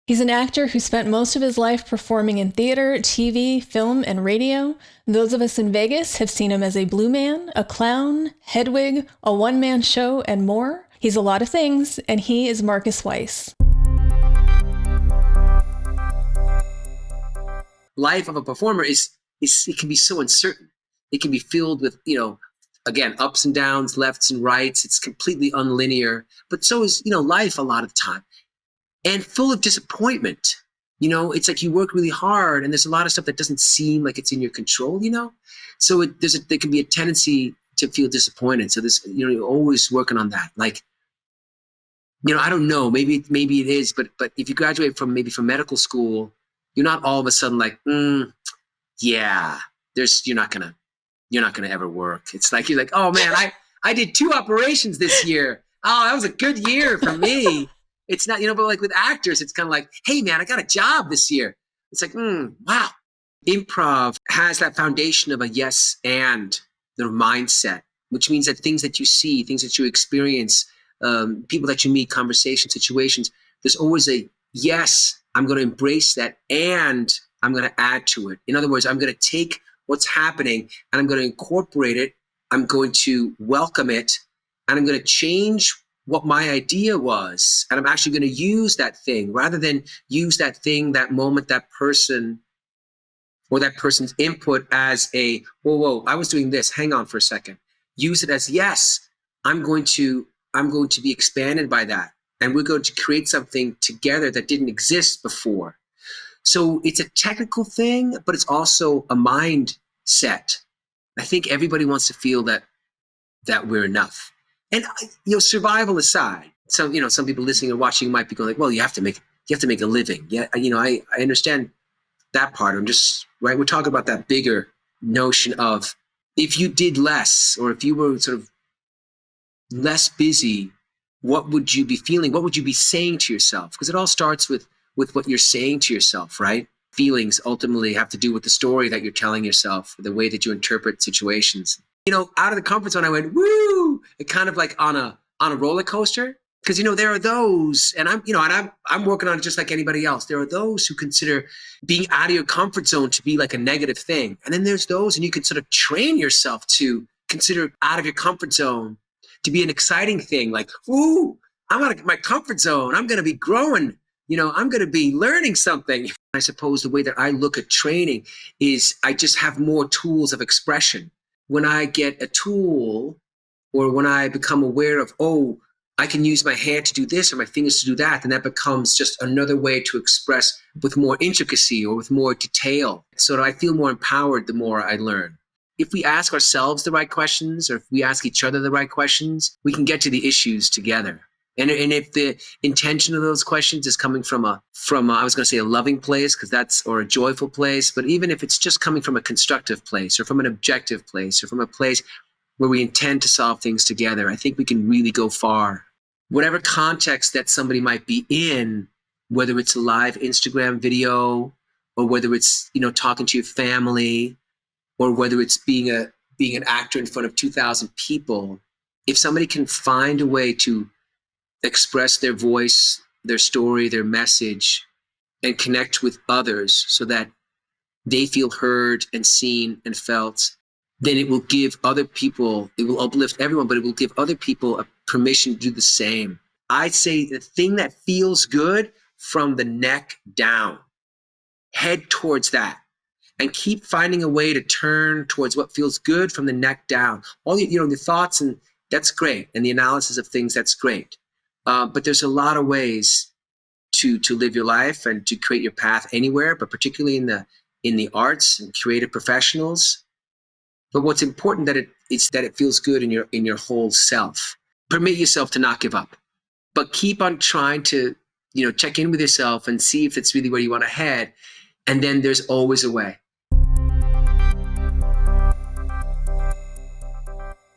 He's an actor who spent most of his life performing in theater, TV, film, and radio. Those of us in Vegas have seen him as a blue man, a clown, Hedwig, a one-man show, and more. He's a lot of things, and he is Marcus Weiss. Life of a performer is it can be so uncertain. It can be filled with, again, ups and downs, lefts and rights. It's completely unlinear, but so is, life a lot of the time. And full of disappointment. It's like you work really hard and there's a lot of stuff that doesn't seem like it's in your control, So there can be a tendency to feel disappointed. So this, you're always working on that. Like, I don't know, maybe it is, but if you graduate from medical school, you're not all of a sudden like, yeah, you're not gonna ever work. It's like, you're like, oh man, I did 2 operations this year. Oh, that was a good year for me. It's not, but like with actors, it's kind of like, hey man, I got a job this year. It's like, wow. Improv has that foundation of a yes and the mindset, which means that things that you see, things that you experience, people that you meet, conversation, situations, there's always a yes, I'm going to embrace that and I'm going to add to it. In other words, I'm going to take what's happening and I'm going to incorporate it. I'm going to welcome it and I'm going to change what my idea was. And I'm actually going to use that thing rather than use that thing, that moment, that person, or that person's input as a, whoa, I was doing this. Hang on for a second. Use it as, yes, I'm going to be expanded by that. And we're going to create something together that didn't exist before. So it's a technical thing, but it's also a mindset. I think everybody wants to feel that we're enough. And survival aside, some people listening or watching might be going like, well, you have to make a living. Yeah, I understand that part. I'm just right. We're talking about that bigger notion of if you did less, or if you were sort of less busy, what would you be feeling? What would you be saying to yourself? Because it all starts with what you're saying to yourself, right? Feelings ultimately have to do with the story that you're telling yourself, the way that you interpret situations. Out of the comfort zone, I went, woo! It kind of like on a roller coaster. Because, there are those, and I'm working on it just like anybody else. There are those who consider being out of your comfort zone to be like a negative thing. And then there's those, and you can sort of train yourself to consider out of your comfort zone to be an exciting thing. Like, ooh, I'm out of my comfort zone. I'm going to be growing. I'm going to be learning something. I suppose the way that I look at training is I just have more tools of expression. When I get a tool, or when I become aware of, oh, I can use my hand to do this or my fingers to do that, then that becomes just another way to express with more intricacy or with more detail. So I feel more empowered the more I learn. If we ask ourselves the right questions, or if we ask each other the right questions, we can get to the issues together. And if the intention of those questions is coming from I was going to say a loving place, or a joyful place, but even if it's just coming from a constructive place or from an objective place or from a place where we intend to solve things together, I think we can really go far. Whatever context that somebody might be in, whether it's a live Instagram video, or whether it's, talking to your family, or whether it's being an actor in front of 2,000 people, if somebody can find a way to express their voice, their story, their message, and connect with others so that they feel heard and seen and felt, then it will give other people, it will uplift everyone, but it will give other people a permission to do the same. I'd say the thing that feels good from the neck down, head towards that and keep finding a way to turn towards what feels good from the neck down. All the thoughts, and that's great. And the analysis of things, that's great. But there's a lot of ways to live your life and to create your path anywhere, but particularly in the arts and creative professionals. But what's important it's that it feels good in your whole self. Permit yourself to not give up, but keep on trying to, check in with yourself and see if it's really where you want to head. And then there's always a way.